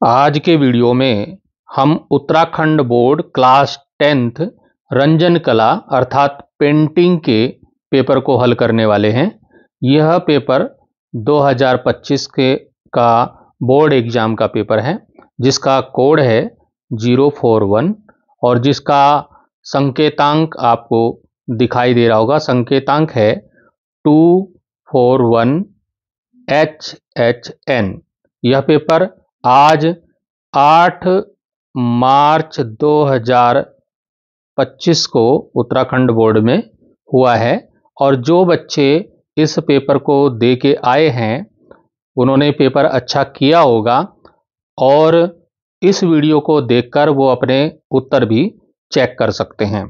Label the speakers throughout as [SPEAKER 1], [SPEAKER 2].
[SPEAKER 1] आज के वीडियो में हम Uttarakhand board class 10th Ranjan कला अर्थात पेंटिंग के पेपर को हल करने वाले हैं। यह पेपर 2025 का बोर्ड एग्जाम का पेपर है, जिसका कोड है 041 और जिसका संकेतांक आपको दिखाई दे रहा होगा। संकेतांक है 241HHN। यह पेपर आज 8 मार्च 2025 को उत्तराखंड बोर्ड में हुआ है और जो बच्चे इस पेपर को दे के आए हैं उन्होंने पेपर अच्छा किया होगा और इस वीडियो को देखकर वो अपने उत्तर भी चेक कर सकते हैं।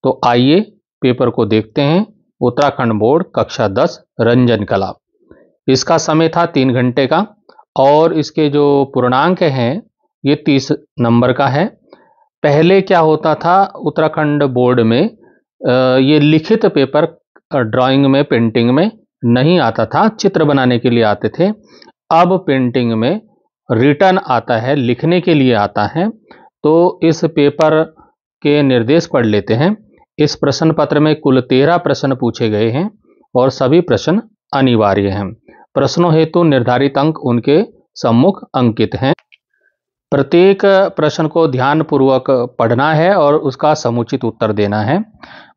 [SPEAKER 1] तो आइए पेपर को देखते हैं। उत्तराखंड बोर्ड कक्षा 10 रंजन कला। इसका समय था 3 घंटे का और इसके जो पूर्णांक हैं ये 30 नंबर का है। पहले क्या होता था उत्तराखंड बोर्ड में, ये लिखित पेपर ड्राइंग में पेंटिंग में नहीं आता था, चित्र बनाने के लिए आते थे। अब पेंटिंग में रिटर्न आता है, लिखने के लिए आता है। तो इस पेपर के निर्देश पढ़ लेते हैं। इस प्रश्न पत्र में कुल 13 प्रश्न पूछे गए हैं और सभी प्रश्न अनिवार्य हैं। प्रश्नों हेतु निर्धारित अंक उनके सम्मुख अंकित हैं। प्रत्येक प्रश्न को ध्यानपूर्वक पढ़ना है और उसका समुचित उत्तर देना है।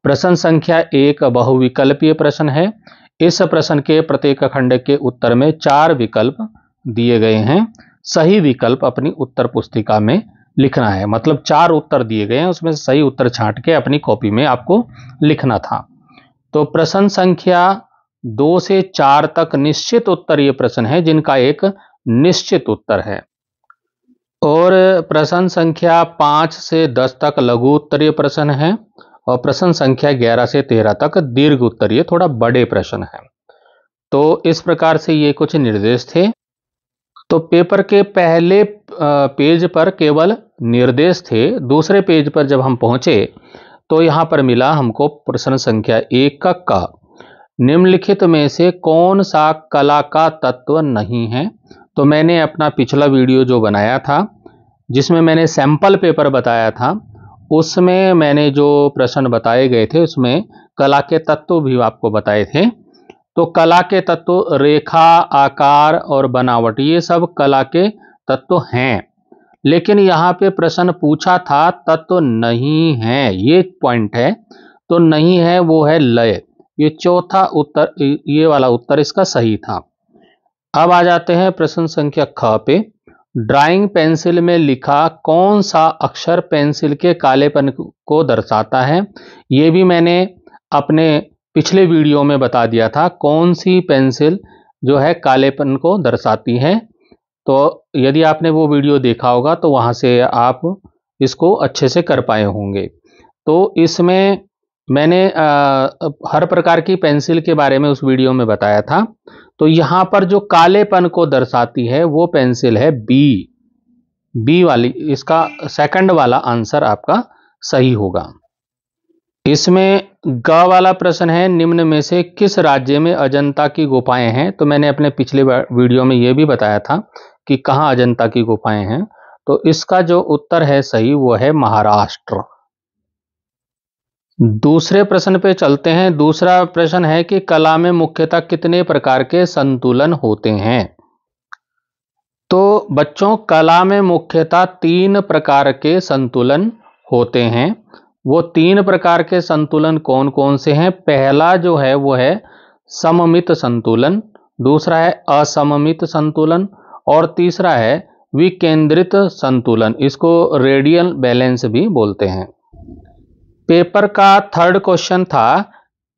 [SPEAKER 1] प्रश्न संख्या 1 बहुविकल्पीय प्रश्न है। इस प्रश्न के प्रत्येक खंड के उत्तर में 4 विकल्प दिए गए हैं। सही विकल्प अपनी उत्तर पुस्तिका में लिखना है। मतलब 4 उत्तर दिए गए हैं, उसमें से सही उत्तर छांट के अपनी कॉपी में आपको लिखना था। तो प्रश्न संख्या 2 से 4 तक निश्चित उत्तर ये प्रश्न है जिनका एक निश्चित उत्तर है और प्रश्न संख्या 5 से 10 तक लघु उत्तरीय प्रश्न है और प्रश्न संख्या 11 से 13 तक दीर्घ उत्तरीय थोड़ा बड़े प्रश्न है। तो इस प्रकार से ये कुछ निर्देश थे। तो पेपर के पहले पेज पर केवल निर्देश थे। दूसरे पेज पर जब हम पहुंचे तो यहां पर मिला हमको प्रश्न संख्या 1 का निम्नलिखित में से कौन सा कला का तत्व नहीं है। तो मैंने अपना पिछला वीडियो जो बनाया था जिसमें मैंने सैंपल पेपर बताया था, उसमें मैंने जो प्रश्न बताए गए थे उसमें कला के तत्व भी आपको बताए थे। तो कला के तत्व रेखा, आकार और बनावट ये सब कला के तत्व हैं, लेकिन यहाँ पे प्रश्न पूछा था तत्व नहीं है, ये पॉइंट है। तो नहीं है वो है लय। ये चौथा उत्तर, ये वाला उत्तर इसका सही था। अब आ जाते हैं प्रश्न संख्या ख पे। ड्राइंग पेंसिल में लिखा कौन सा अक्षर पेंसिल के कालेपन को दर्शाता है। ये भी मैंने अपने पिछले वीडियो में बता दिया था कौन सी पेंसिल जो है कालेपन को दर्शाती है। तो यदि आपने वो वीडियो देखा होगा तो वहाँ से आप इसको अच्छे से कर पाए होंगे। तो इसमें मैंने हर प्रकार की पेंसिल के बारे में उस वीडियो में बताया था। तो यहाँ पर जो कालेपन को दर्शाती है वो पेंसिल है बी वाली। इसका सेकंड वाला आंसर आपका सही होगा। इसमें ग वाला प्रश्न है निम्न में से किस राज्य में अजंता की गुफाएं हैं। तो मैंने अपने पिछले वीडियो में ये भी बताया था कि कहाँ अजंता की गुफाएं हैं। तो इसका जो उत्तर है सही वो है महाराष्ट्र। दूसरे प्रश्न पे चलते हैं। दूसरा प्रश्न है कि कला में मुख्यतः कितने प्रकार के संतुलन होते हैं। तो बच्चों कला में मुख्यतः 3 प्रकार के संतुलन होते हैं। वो 3 प्रकार के संतुलन कौन कौन से हैं। पहला जो है वो है सममित संतुलन, दूसरा है असममित संतुलन और तीसरा है विकेंद्रित संतुलन। इसको रेडियल बैलेंस भी बोलते हैं। पेपर का 3rd क्वेश्चन था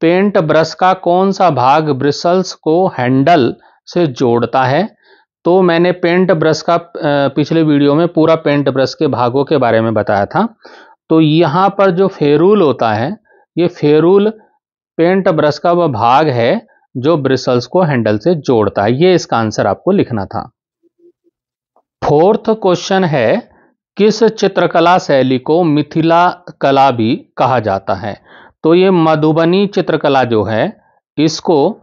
[SPEAKER 1] पेंट ब्रश का कौन सा भाग ब्रिसल्स को हैंडल से जोड़ता है। तो मैंने पेंट ब्रश का पिछले वीडियो में पूरा पेंट ब्रश के भागों के बारे में बताया था। तो यहाँ पर जो फेरूल होता है, ये फेरूल पेंट ब्रश का वह भाग है जो ब्रिसल्स को हैंडल से जोड़ता है। ये इसका आंसर आपको लिखना था। 4th क्वेश्चन है किस चित्रकला शैली को मिथिला कला भी कहा जाता है। तो ये मधुबनी चित्रकला जो है इसको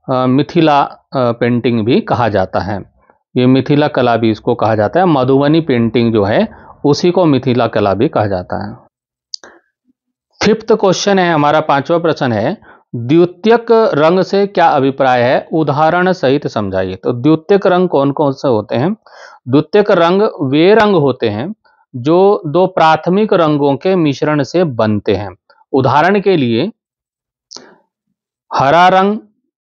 [SPEAKER 1] मिथिला पेंटिंग भी कहा जाता है। ये मिथिला कला भी इसको कहा जाता है। मधुबनी पेंटिंग जो है उसी को मिथिला कला भी कहा जाता है। फिफ्थ क्वेश्चन है हमारा, पांचवा प्रश्न है, द्वितीयक रंग से क्या अभिप्राय है, उदाहरण सहित समझाइए। तो द्वितीयक रंग कौन कौन से होते हैं? द्वितीयक रंग वे रंग होते हैं जो दो प्राथमिक रंगों के मिश्रण से बनते हैं। उदाहरण के लिए हरा रंग,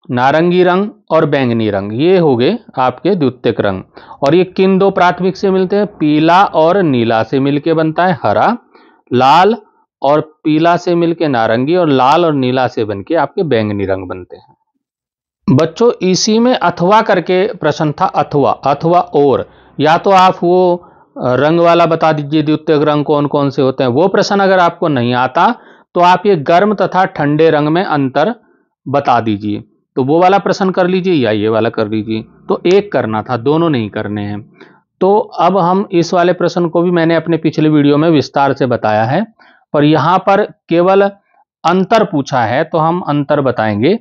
[SPEAKER 1] नारंगी रंग और बैंगनी रंग, ये हो गए आपके द्वितीयक रंग। और ये किन दो प्राथमिक से मिलते हैं? पीला और नीला से मिलके बनता है हरा, लाल और पीला से मिलके नारंगी, और लाल और नीला से बनके आपके बैंगनी रंग बनते हैं। बच्चों इसी में अथवा करके प्रश्न था, अथवा, अथवा और, या तो आप वो रंग वाला बता दीजिए द्वितीयक रंग कौन कौन से होते हैं। वो प्रश्न अगर आपको नहीं आता तो आप ये गर्म तथा ठंडे रंग में अंतर बता दीजिए। तो वो वाला प्रश्न कर लीजिए या ये वाला कर लीजिए। तो एक करना था, दोनों नहीं करने हैं। तो अब हम इस वाले प्रश्न को भी मैंने अपने पिछले वीडियो में विस्तार से बताया है, पर यहां पर केवल अंतर पूछा है तो हम अंतर बताएंगे।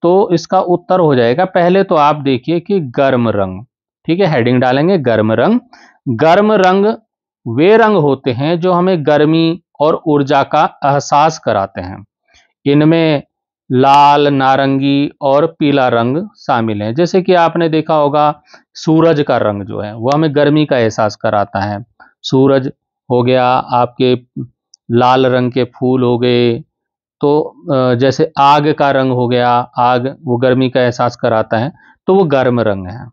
[SPEAKER 1] तो इसका उत्तर हो जाएगा, पहले तो आप देखिए कि गर्म रंग, ठीक है, हेडिंग डालेंगे गर्म रंग। गर्म रंग वे रंग होते हैं जो हमें गर्मी और ऊर्जा का एहसास कराते हैं। इनमें लाल, नारंगी और पीला रंग शामिल हैं। जैसे कि आपने देखा होगा सूरज का रंग जो है वह हमें गर्मी का एहसास कराता है। सूरज हो गया, आपके लाल रंग के फूल हो गए, तो जैसे आग का रंग हो गया, आग वो गर्मी का एहसास कराता है, तो वो गर्म रंग है।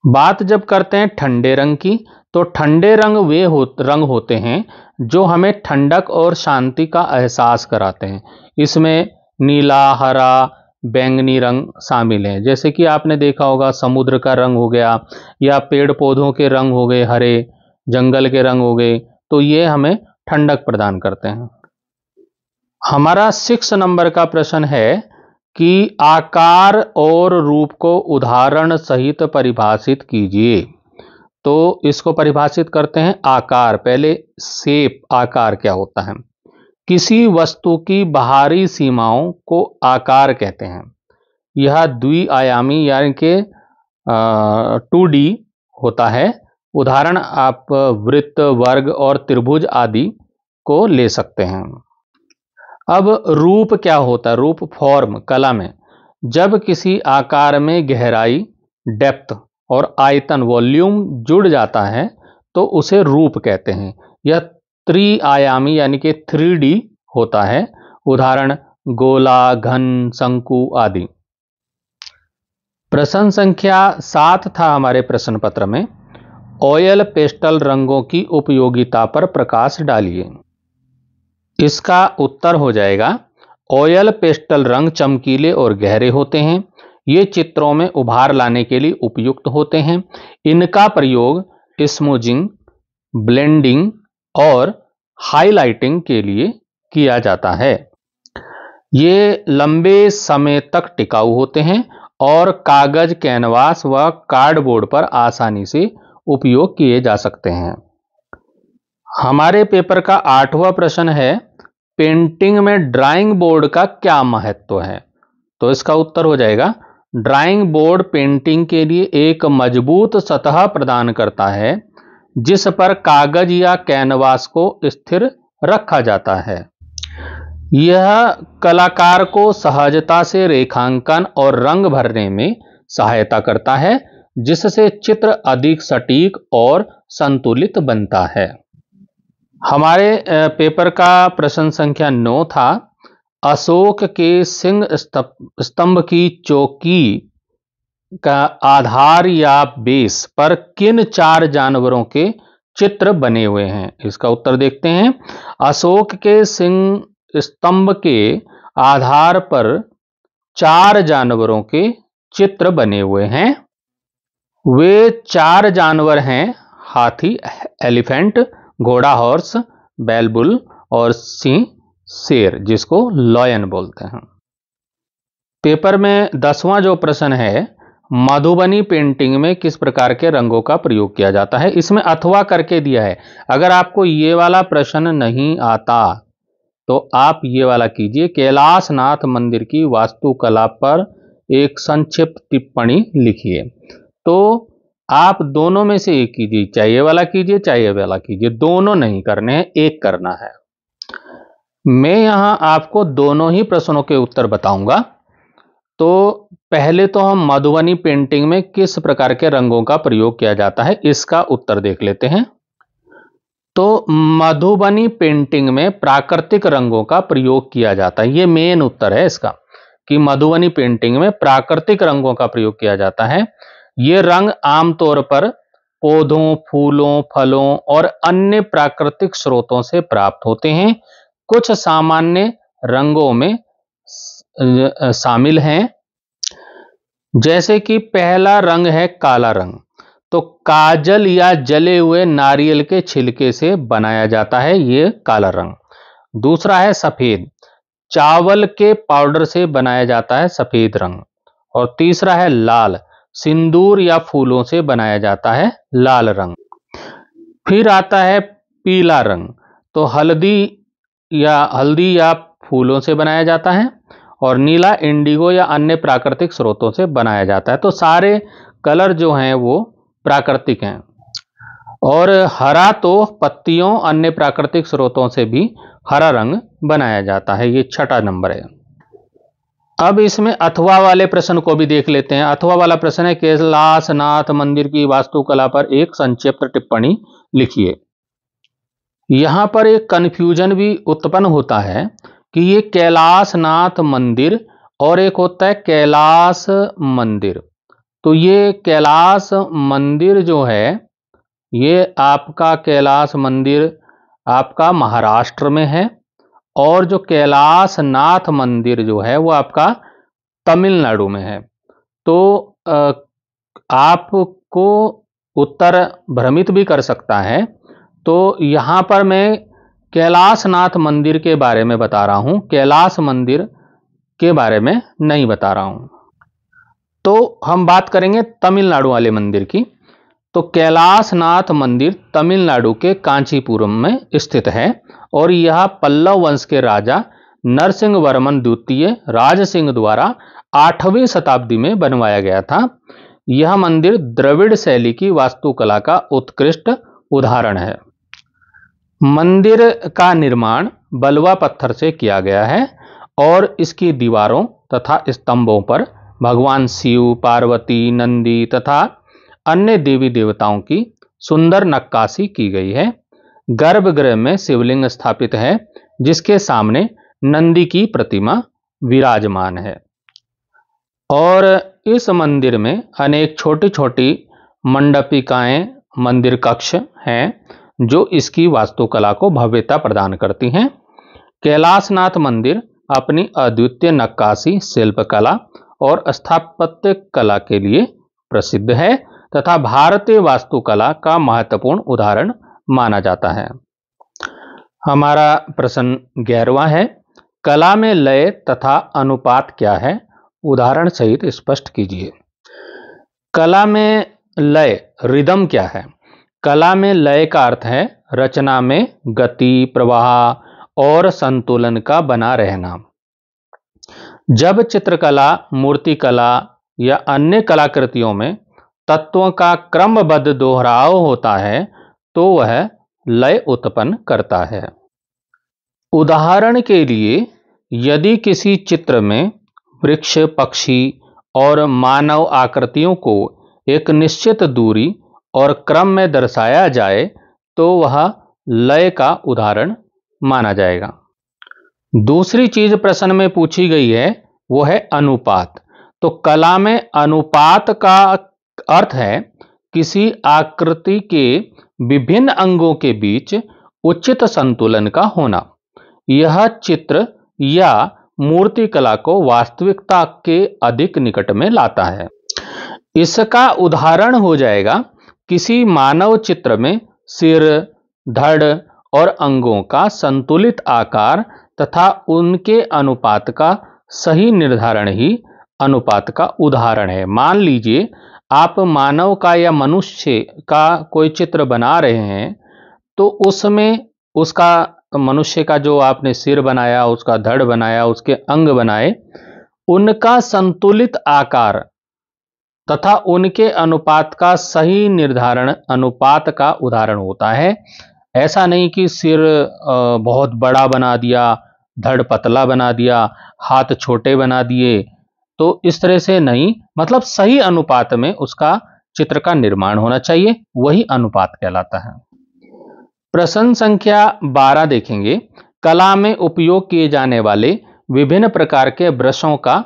[SPEAKER 1] बात जब करते हैं ठंडे रंग की, तो ठंडे रंग वे रंग होते हैं जो हमें ठंडक और शांति का एहसास कराते हैं। इसमें नीला, हरा, बैंगनी रंग शामिल हैं। जैसे कि आपने देखा होगा समुद्र का रंग हो गया, या पेड़ पौधों के रंग हो गए हरे, जंगल के रंग हो गए, तो ये हमें ठंडक प्रदान करते हैं। हमारा 6 नंबर का प्रश्न है कि आकार और रूप को उदाहरण सहित परिभाषित कीजिए। तो इसको परिभाषित करते हैं। आकार, पहले शेप, आकार क्या होता है? किसी वस्तु की बाहरी सीमाओं को आकार कहते हैं। यह द्विआयामी यानी कि 2D होता है। उदाहरण आप वृत्त, वर्ग और त्रिभुज आदि को ले सकते हैं। अब रूप क्या होता है? रूप, फॉर्म, कला में जब किसी आकार में गहराई, डेप्थ और आयतन, वॉल्यूम जुड़ जाता है तो उसे रूप कहते हैं। यह त्रिआयामी यानी कि 3D होता है। उदाहरण गोला, घन, शंकु आदि। प्रश्न संख्या 7 था हमारे प्रश्न पत्र में, ऑयल पेस्टल रंगों की उपयोगिता पर प्रकाश डालिए। इसका उत्तर हो जाएगा, ऑयल पेस्टल रंग चमकीले और गहरे होते हैं। ये चित्रों में उभार लाने के लिए उपयुक्त होते हैं। इनका प्रयोग स्मूजिंग, ब्लेंडिंग और हाइलाइटिंग के लिए किया जाता है। ये लंबे समय तक टिकाऊ होते हैं और कागज, कैनवास व कार्डबोर्ड पर आसानी से उपयोग किए जा सकते हैं। हमारे पेपर का 8वां प्रश्न है, पेंटिंग में ड्राइंग बोर्ड का क्या महत्व है? तो इसका उत्तर हो जाएगा, ड्राइंग बोर्ड पेंटिंग के लिए एक मजबूत सतह प्रदान करता है जिस पर कागज या कैनवास को स्थिर रखा जाता है। यह कलाकार को सहजता से रेखांकन और रंग भरने में सहायता करता है, जिससे चित्र अधिक सटीक और संतुलित बनता है। हमारे पेपर का प्रश्न संख्या 9 था, अशोक के सिंह स्तंभ की चौकी का आधार या बेस पर किन 4 जानवरों के चित्र बने हुए हैं? इसका उत्तर देखते हैं। अशोक के सिंह स्तंभ के आधार पर 4 जानवरों के चित्र बने हुए हैं। वे 4 जानवर हैं, हाथी, एलिफेंट, घोड़ा हॉर्स, बैल बुल और सिंह शेर, जिसको लॉयन बोलते हैं। पेपर में 10वां जो प्रश्न है, मधुबनी पेंटिंग में किस प्रकार के रंगों का प्रयोग किया जाता है? इसमें अथवा करके दिया है। अगर आपको ये वाला प्रश्न नहीं आता तो आप ये वाला कीजिए, कैलाशनाथ मंदिर की वास्तुकला पर एक संक्षिप्त टिप्पणी लिखिए। तो आप दोनों में से एक कीजिए, चाहे ये वाला कीजिए चाहे ये वाला कीजिए, दोनों नहीं करने हैं, एक करना है। मैं यहां आपको दोनों ही प्रश्नों के उत्तर बताऊंगा। तो पहले तो हम मधुबनी पेंटिंग में किस प्रकार के रंगों का प्रयोग किया जाता है इसका उत्तर देख लेते हैं। तो मधुबनी पेंटिंग में प्राकृतिक रंगों का प्रयोग किया जाता है, ये मेन उत्तर है इसका, कि मधुबनी पेंटिंग में प्राकृतिक रंगों का प्रयोग किया जाता है। ये रंग आमतौर पर पौधों, फूलों, फलों और अन्य प्राकृतिक स्रोतों से प्राप्त होते हैं। कुछ सामान्य रंगों में शामिल हैं, जैसे कि पहला रंग है काला रंग। तो काजल या जले हुए नारियल के छिलके से बनाया जाता है ये काला रंग। दूसरा है सफेद, चावल के पाउडर से बनाया जाता है सफेद रंग। और तीसरा है लाल, सिंदूर या फूलों से बनाया जाता है लाल रंग। फिर आता है पीला रंग, तो हल्दी या फूलों से बनाया जाता है। और नीला इंडिगो या अन्य प्राकृतिक स्रोतों से बनाया जाता है। तो सारे कलर जो हैं वो प्राकृतिक हैं। और हरा तो पत्तियों, अन्य प्राकृतिक स्रोतों से भी हरा रंग बनाया जाता है। ये छठा नंबर है। अब इसमें अथवा वाले प्रश्न को भी देख लेते हैं। अथवा वाला प्रश्न है, कैलाशनाथ मंदिर की वास्तुकला पर एक संक्षिप्त टिप्पणी लिखिए। यहां पर एक कंफ्यूजन भी उत्पन्न होता है कि ये कैलाशनाथ मंदिर और एक होता है कैलाश मंदिर। तो ये कैलाश मंदिर जो है, ये आपका कैलाश मंदिर आपका महाराष्ट्र में है, और जो कैलाशनाथ मंदिर जो है वो आपका तमिलनाडु में है। तो आपको उत्तर भ्रमित भी कर सकता है। तो यहां पर मैं कैलाशनाथ मंदिर के बारे में बता रहा हूं, कैलाश मंदिर के बारे में नहीं बता रहा हूं। तो हम बात करेंगे तमिलनाडु वाले मंदिर की। तो कैलाशनाथ मंदिर तमिलनाडु के कांचीपुरम में स्थित है, और यह पल्लव वंश के राजा नरसिंह वर्मन द्वितीय राजसिंह द्वारा 8वीं शताब्दी में बनवाया गया था। यह मंदिर द्रविड़ शैली की वास्तुकला का उत्कृष्ट उदाहरण है। मंदिर का निर्माण बलुआ पत्थर से किया गया है, और इसकी दीवारों तथा स्तंभों पर भगवान शिव, पार्वती, नंदी तथा अन्य देवी देवताओं की सुंदर नक्काशी की गई है। गर्भगृह में शिवलिंग स्थापित है, जिसके सामने नंदी की प्रतिमा विराजमान है। और इस मंदिर में अनेक छोटी छोटी मंडपिकाएं, मंदिर कक्ष हैं, जो इसकी वास्तुकला को भव्यता प्रदान करती हैं। कैलाशनाथ मंदिर अपनी अद्वितीय नक्काशी, शिल्पकला और स्थापत्य कला के लिए प्रसिद्ध है, तथा भारतीय वास्तुकला का महत्वपूर्ण उदाहरण माना जाता है। हमारा प्रश्न 11वां है, कला में लय तथा अनुपात क्या है, उदाहरण सहित स्पष्ट कीजिए। कला में लय, रिदम क्या है? कला में लय का अर्थ है रचना में गति, प्रवाह और संतुलन का बना रहना। जब चित्रकला, मूर्तिकला या अन्य कलाकृतियों में तत्वों का क्रमबद्ध दोहराव होता है, तो वह लय उत्पन्न करता है। उदाहरण के लिए, यदि किसी चित्र में वृक्ष, पक्षी और मानव आकृतियों को एक निश्चित दूरी और क्रम में दर्शाया जाए, तो वह लय का उदाहरण माना जाएगा। दूसरी चीज प्रश्न में पूछी गई है, वो है अनुपात। तो कला में अनुपात का अर्थ है किसी आकृति के विभिन्न अंगों के बीच उचित संतुलन का होना। यह चित्र या मूर्तिकला को वास्तविकता के अधिक निकट में लाता है। इसका उदाहरण हो जाएगा किसी मानव चित्र में सिर, धड़ और अंगों का संतुलित आकार तथा उनके अनुपात का सही निर्धारण ही अनुपात का उदाहरण है। मान लीजिए आप मानव का या मनुष्य का कोई चित्र बना रहे हैं, तो उसमें उसका मनुष्य का जो आपने सिर बनाया, उसका धड़ बनाया, उसके अंग बनाए, उनका संतुलित आकार तथा उनके अनुपात का सही निर्धारण अनुपात का उदाहरण होता है। ऐसा नहीं कि सिर बहुत बड़ा बना दिया, धड़ पतला बना दिया, हाथ छोटे बना दिए, तो इस तरह से नहीं, मतलब सही अनुपात में उसका चित्र का निर्माण होना चाहिए, वही अनुपात कहलाता है। प्रश्न संख्या 12 देखेंगे। कला में उपयोग किए जाने वाले विभिन्न प्रकार के ब्रशों का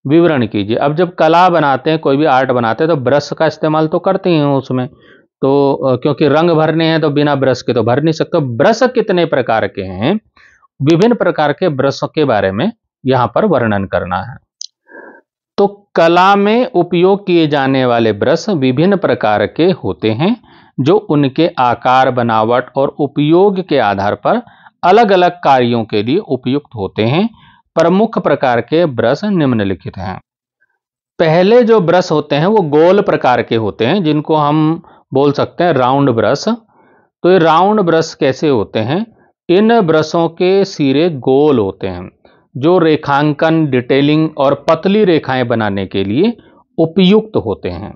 [SPEAKER 1] विवरण कीजिए। अब जब कला बनाते हैं, कोई भी आर्ट बनाते हैं, तो ब्रश का इस्तेमाल तो करते हैं उसमें, तो क्योंकि रंग भरने हैं तो बिना ब्रश के तो भर नहीं सकते। ब्रश कितने प्रकार के हैं, विभिन्न प्रकार के ब्रशों के बारे में यहां पर वर्णन करना है। तो कला में उपयोग किए जाने वाले ब्रश विभिन्न प्रकार के होते हैं, जो उनके आकार, बनावट और उपयोग के आधार पर अलग अलग कार्यों के लिए उपयुक्त होते हैं। प्रमुख प्रकार के ब्रश निम्नलिखित हैं। पहले जो ब्रश होते हैं वो गोल प्रकार के होते हैं, जिनको हम बोल सकते हैं राउंड ब्रश। तो ये राउंड ब्रश कैसे होते हैं? इन ब्रशों के सिरे गोल होते हैं, जो रेखांकन, डिटेलिंग और पतली रेखाएं बनाने के लिए उपयुक्त होते हैं।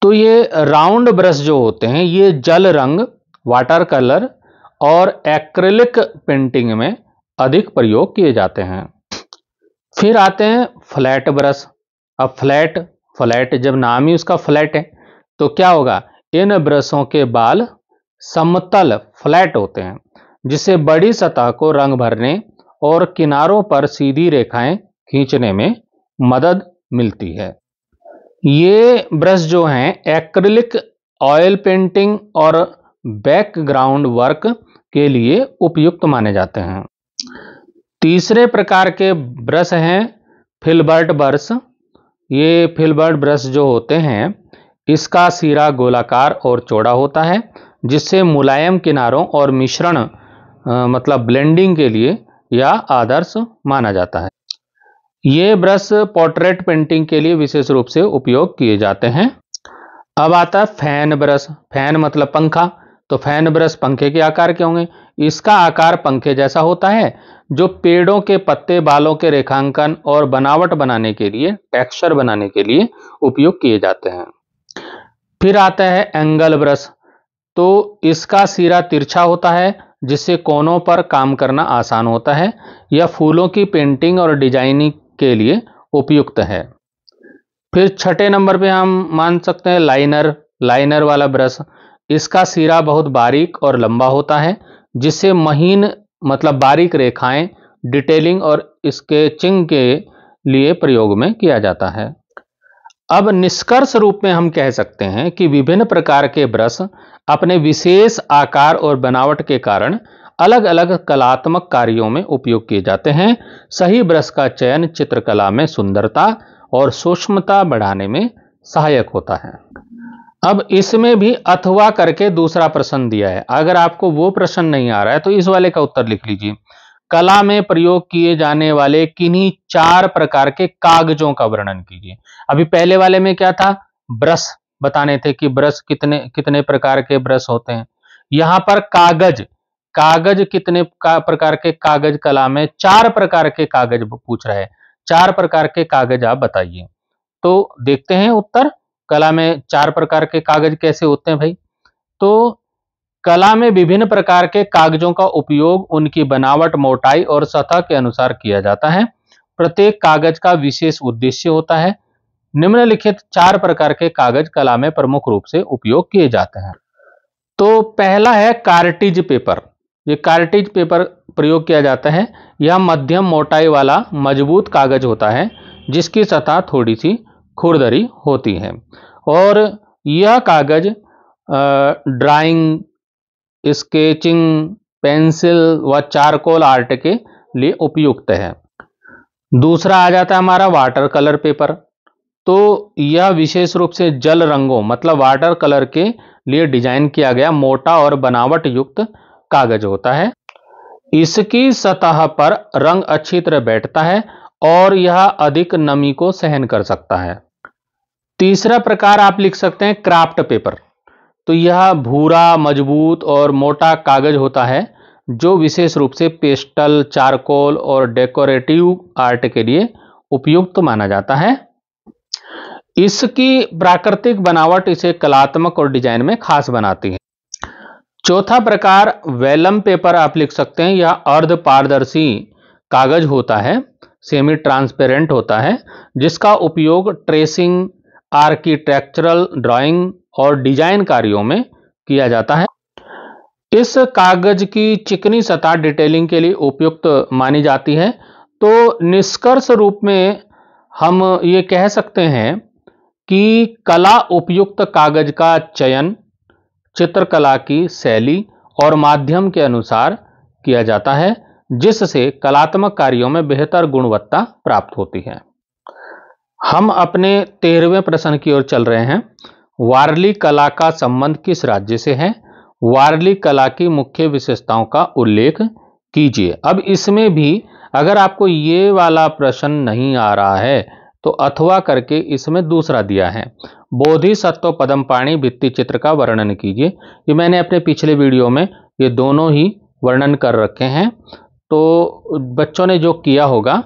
[SPEAKER 1] तो ये राउंड ब्रश जो होते हैं, ये जल रंग, वाटर कलर और एक्रिलिक पेंटिंग में अधिक प्रयोग किए जाते हैं। फिर आते हैं फ्लैट ब्रश। अब फ्लैट जब नाम ही उसका फ्लैट है, तो क्या होगा? इन ब्रशों के बाल समतल फ्लैट होते हैं, जिससे बड़ी सतह को रंग भरने और किनारों पर सीधी रेखाएं खींचने में मदद मिलती है। ये ब्रश जो हैं एक्रिलिक, ऑयल पेंटिंग और बैकग्राउंड वर्क के लिए उपयुक्त माने जाते हैं। तीसरे प्रकार के ब्रश हैं फिल्बर्ट ब्रश। ये फिल्बर्ट ब्रश जो होते हैं, इसका सिरा गोलाकार और चौड़ा होता है, जिससे मुलायम किनारों और मिश्रण मतलब ब्लेंडिंग के लिए यह आदर्श माना जाता है। ये ब्रश पोर्ट्रेट पेंटिंग के लिए विशेष रूप से उपयोग किए जाते हैं। अब आता है फैन ब्रश। फैन मतलब पंखा, तो फैन ब्रश पंखे के आकार के होंगे। इसका आकार पंखे जैसा होता है, जो पेड़ों के पत्ते, बालों के रेखांकन और बनावट बनाने के लिए, टेक्सचर बनाने के लिए उपयोग किए जाते हैं। फिर आता है एंगल ब्रश। तो इसका सिरा तिरछा होता है, जिससे कोनों पर काम करना आसान होता है। यह फूलों की पेंटिंग और डिजाइनिंग के लिए उपयुक्त है। फिर छठे नंबर पे हम मान सकते हैं लाइनर वाला ब्रश। इसका सिरा बहुत बारीक और लंबा होता है, जिससे महीन मतलब बारीक रेखाएं, डिटेलिंग और स्केचिंग के लिए प्रयोग में किया जाता है। अब निष्कर्ष रूप में हम कह सकते हैं कि विभिन्न प्रकार के ब्रश अपने विशेष आकार और बनावट के कारण अलग अलग कलात्मक कार्यों में उपयोग किए जाते हैं। सही ब्रश का चयन चित्रकला में सुंदरता और सूक्ष्मता बढ़ाने में सहायक होता है। अब इसमें भी अथवा करके दूसरा प्रश्न दिया है। अगर आपको वो प्रश्न नहीं आ रहा है, तो इस वाले का उत्तर लिख लीजिए। कला में प्रयोग किए जाने वाले किन्हीं 4 प्रकार के कागजों का वर्णन कीजिए। अभी पहले वाले में क्या था? ब्रश बताने थे कि ब्रश कितने प्रकार के ब्रश होते हैं। यहां पर कागज कितने प्रकार के कागज, कला में 4 प्रकार के कागज पूछ रहे हैं। 4 प्रकार के कागज आप बताइए। तो देखते हैं उत्तर। कला में 4 प्रकार के कागज कैसे होते हैं भाई? तो कला में विभिन्न प्रकार के कागजों का उपयोग उनकी बनावट, मोटाई और सतह के अनुसार किया जाता है। प्रत्येक कागज का विशेष उद्देश्य होता है। निम्नलिखित 4 प्रकार के कागज कला में प्रमुख रूप से उपयोग किए जाते हैं। तो पहला है कार्टिज पेपर। ये कार्टिज पेपर प्रयोग किया जाता है। यह मध्यम मोटाई वाला मजबूत कागज होता है, जिसकी सतह थोड़ी सी खुरदरी होती है, और यह कागज ड्राइंग, स्केचिंग, पेंसिल व चारकोल आर्ट के लिए उपयुक्त है। दूसरा आ जाता है हमारा वाटर कलर पेपर। तो यह विशेष रूप से जल रंगों मतलब वाटर कलर के लिए डिजाइन किया गया मोटा और बनावट युक्त कागज होता है। इसकी सतह पर रंग अच्छी तरह बैठता है और यह अधिक नमी को सहन कर सकता है। तीसरा प्रकार आप लिख सकते हैं क्राफ्ट पेपर। तो यह भूरा, मजबूत और मोटा कागज होता है, जो विशेष रूप से पेस्टल, चारकोल और डेकोरेटिव आर्ट के लिए उपयुक्त माना जाता है। इसकी प्राकृतिक बनावट इसे कलात्मक और डिजाइन में खास बनाती है। चौथा प्रकार वेलम पेपर आप लिख सकते हैं। यह अर्ध पारदर्शी कागज होता है, सेमी ट्रांसपेरेंट होता है, जिसका उपयोग ट्रेसिंग, आर्किटेक्चरल ड्राइंग और डिजाइन कार्यों में किया जाता है। इस कागज की चिकनी सतह डिटेलिंग के लिए उपयुक्त मानी जाती है। तो निष्कर्ष रूप में हम ये कह सकते हैं कि कला उपयुक्त कागज का चयन चित्रकला की शैली और माध्यम के अनुसार किया जाता है, जिससे कलात्मक कार्यों में बेहतर गुणवत्ता प्राप्त होती है। हम अपने 13वें प्रश्न की ओर चल रहे हैं। वारली कला का संबंध किस राज्य से है? वारली कला की मुख्य विशेषताओं का उल्लेख कीजिए। अब इसमें भी अगर आपको ये वाला प्रश्न नहीं आ रहा है तो अथवा करके इसमें दूसरा दिया है, बोधिसत्व पदमपाणि भित्ति चित्र का वर्णन कीजिए। ये मैंने अपने पिछले वीडियो में ये दोनों ही वर्णन कर रखे हैं, तो बच्चों ने जो किया होगा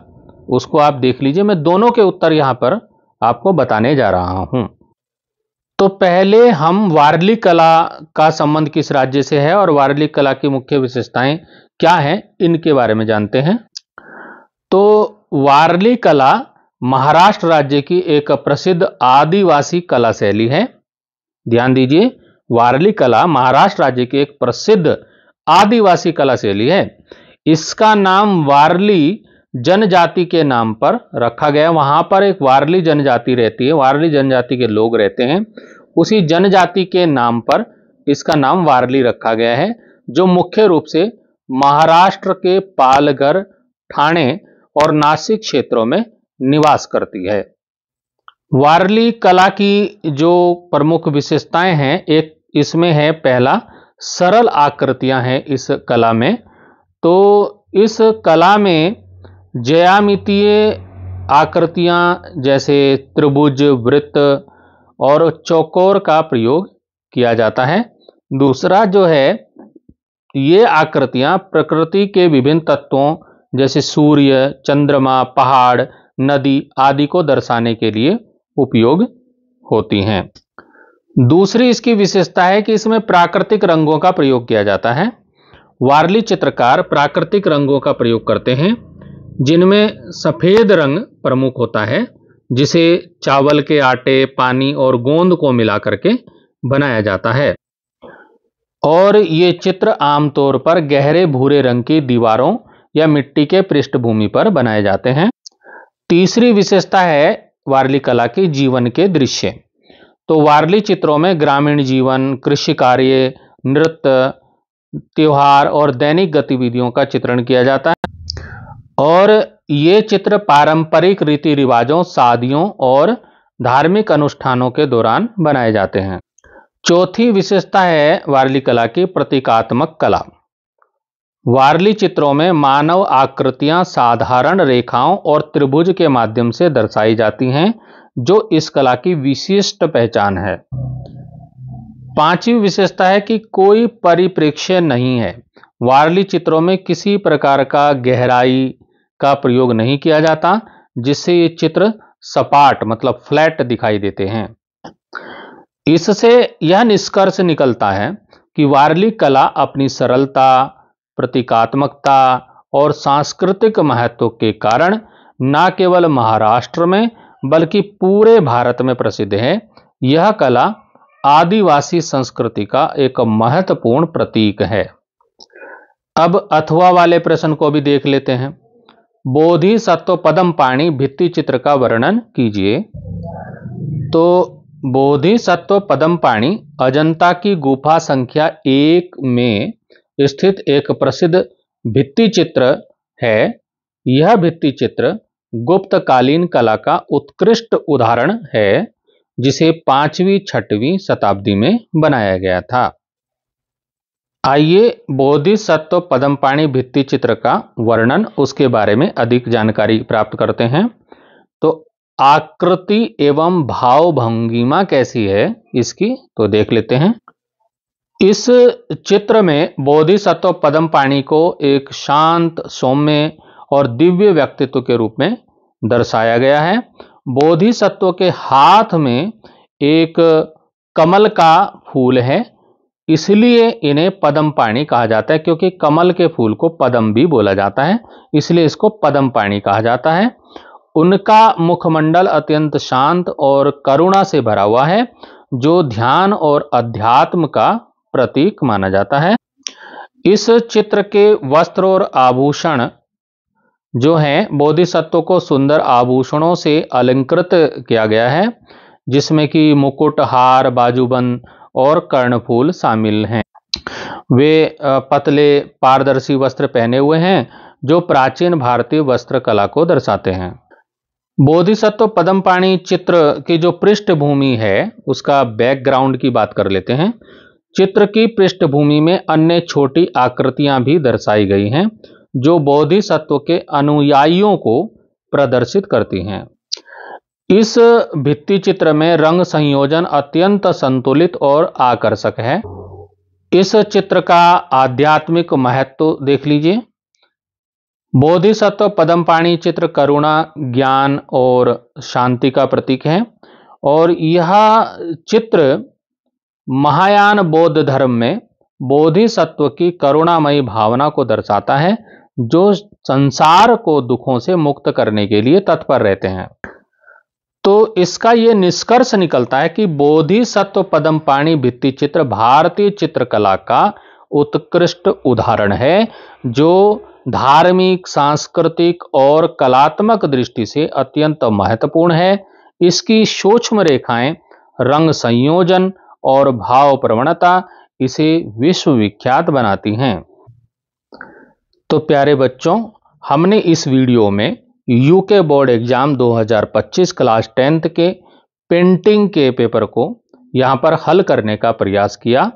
[SPEAKER 1] उसको आप देख लीजिए। मैं दोनों के उत्तर यहां पर आपको बताने जा रहा हूं। तो पहले हम वारली कला का संबंध किस राज्य से है और वारली कला की मुख्य विशेषताएं क्या हैं, इनके बारे में जानते हैं। तो वारली कला महाराष्ट्र राज्य की एक प्रसिद्ध आदिवासी कला शैली है। ध्यान दीजिए, वारली कला महाराष्ट्र राज्य की एक प्रसिद्ध आदिवासी कला शैली है। इसका नाम वारली जनजाति के नाम पर रखा गया। वहां पर एक वारली जनजाति रहती है, वारली जनजाति के लोग रहते हैं। उसी जनजाति के नाम पर इसका नाम वारली रखा गया है, जो मुख्य रूप से महाराष्ट्र के पालघर, ठाणे और नासिक क्षेत्रों में निवास करती है। वारली कला की जो प्रमुख विशेषताएं हैं, एक इसमें है, पहला सरल आकृतियां हैं इस कला में। तो इस कला में ज्यामितीय आकृतियां जैसे त्रिभुज, वृत्त और चौकोर का प्रयोग किया जाता है। दूसरा जो है, ये आकृतियां प्रकृति के विभिन्न तत्वों जैसे सूर्य, चंद्रमा, पहाड़, नदी आदि को दर्शाने के लिए उपयोग होती हैं। दूसरी इसकी विशेषता है कि इसमें प्राकृतिक रंगों का प्रयोग किया जाता है। वारली चित्रकार प्राकृतिक रंगों का प्रयोग करते हैं, जिनमें सफेद रंग प्रमुख होता है, जिसे चावल के आटे, पानी और गोंद को मिलाकर के बनाया जाता है। और ये चित्र आमतौर पर गहरे भूरे रंग की दीवारों या मिट्टी के पृष्ठभूमि पर बनाए जाते हैं। तीसरी विशेषता है वारली कला की जीवन के दृश्य। तो वारली चित्रों में ग्रामीण जीवन, कृषि कार्य, नृत्य, त्योहार और दैनिक गतिविधियों का चित्रण किया जाता है। और ये चित्र पारंपरिक रीति रिवाजों, शादियों और धार्मिक अनुष्ठानों के दौरान बनाए जाते हैं। चौथी विशेषता है वारली कला की प्रतीकात्मक कला। वारली चित्रों में मानव आकृतियां साधारण रेखाओं और त्रिभुज के माध्यम से दर्शाई जाती हैं, जो इस कला की विशिष्ट पहचान है। पांचवी विशेषता है कि कोई परिप्रेक्ष्य नहीं है। वारली चित्रों में किसी प्रकार का गहराई का प्रयोग नहीं किया जाता, जिससे ये चित्र सपाट मतलब फ्लैट दिखाई देते हैं। इससे यह निष्कर्ष निकलता है कि वारली कला अपनी सरलता, प्रतीकात्मकता और सांस्कृतिक महत्व के कारण न केवल महाराष्ट्र में बल्कि पूरे भारत में प्रसिद्ध है। यह कला आदिवासी संस्कृति का एक महत्वपूर्ण प्रतीक है। अब अथवा वाले प्रश्न को भी देख लेते हैं। बोधिसत्व पदमपाणि भित्ति चित्र का वर्णन कीजिए। तो बोधिसत्व पदमपाणि अजंता की गुफा संख्या 1 में स्थित एक प्रसिद्ध भित्ति चित्र है। यह भित्ति चित्र गुप्तकालीन कला का उत्कृष्ट उदाहरण है, जिसे 5वीं-6वीं शताब्दी में बनाया गया था। आइए बोधिसत्व पदमपाणि भित्ति चित्र का वर्णन, उसके बारे में अधिक जानकारी प्राप्त करते हैं। तो आकृति एवं भाव भंगिमा कैसी है इसकी, तो देख लेते हैं। इस चित्र में बोधिसत्व पदमपाणि को एक शांत, सौम्य और दिव्य व्यक्तित्व के रूप में दर्शाया गया है। बोधिसत्व के हाथ में एक कमल का फूल है, इसलिए इन्हें पद्म पाणि कहा जाता है, क्योंकि कमल के फूल को पद्म भी बोला जाता है, इसलिए इसको पद्म पाणि कहा जाता है। उनका मुखमंडल अत्यंत शांत और करुणा से भरा हुआ है, जो ध्यान और अध्यात्म का प्रतीक माना जाता है। इस चित्र के वस्त्र और आभूषण जो हैं, बोधिसत्व को सुंदर आभूषणों से अलंकृत किया गया है, जिसमें कि मुकुट, हार, बाजूबंद और कर्णफूल शामिल हैं। वे पतले पारदर्शी वस्त्र पहने हुए हैं, जो प्राचीन भारतीय वस्त्र कला को दर्शाते हैं। बोधिसत्व पद्म पाणि चित्र की जो पृष्ठभूमि है, उसका बैकग्राउंड की बात कर लेते हैं। चित्र की पृष्ठभूमि में अन्य छोटी आकृतियां भी दर्शाई गई हैं, जो बोधिसत्व के अनुयायियों को प्रदर्शित करती हैं। इस भित्ति चित्र में रंग संयोजन अत्यंत संतुलित और आकर्षक है। इस चित्र का आध्यात्मिक महत्व देख लीजिए। बोधिसत्व पद्म पाणि चित्र करुणा, ज्ञान और शांति का प्रतीक है, और यह चित्र महायान बौद्ध धर्म में बोधिसत्व की करुणामयी भावना को दर्शाता है, जो संसार को दुखों से मुक्त करने के लिए तत्पर रहते हैं। तो इसका यह निष्कर्ष निकलता है कि बोधिसत्व पद्म पाणि भित्ति चित्र भारतीय चित्रकला का उत्कृष्ट उदाहरण है, जो धार्मिक, सांस्कृतिक और कलात्मक दृष्टि से अत्यंत महत्वपूर्ण है। इसकी सूक्ष्म रेखाएं, रंग संयोजन और भाव प्रवणता इसे विश्वविख्यात बनाती हैं। तो प्यारे बच्चों, हमने इस वीडियो में UK board exam 2025 class 10th के पेंटिंग के पेपर को यहाँ पर हल करने का प्रयास किया,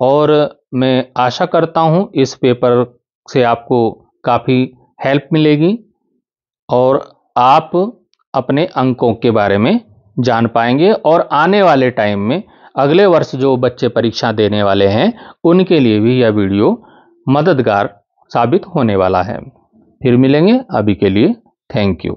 [SPEAKER 1] और मैं आशा करता हूँ इस पेपर से आपको काफ़ी हेल्प मिलेगी और आप अपने अंकों के बारे में जान पाएंगे, और आने वाले टाइम में अगले वर्ष जो बच्चे परीक्षा देने वाले हैं, उनके लिए भी यह वीडियो मददगार साबित होने वाला है। फिर मिलेंगे, अभी के लिए थैंक यू।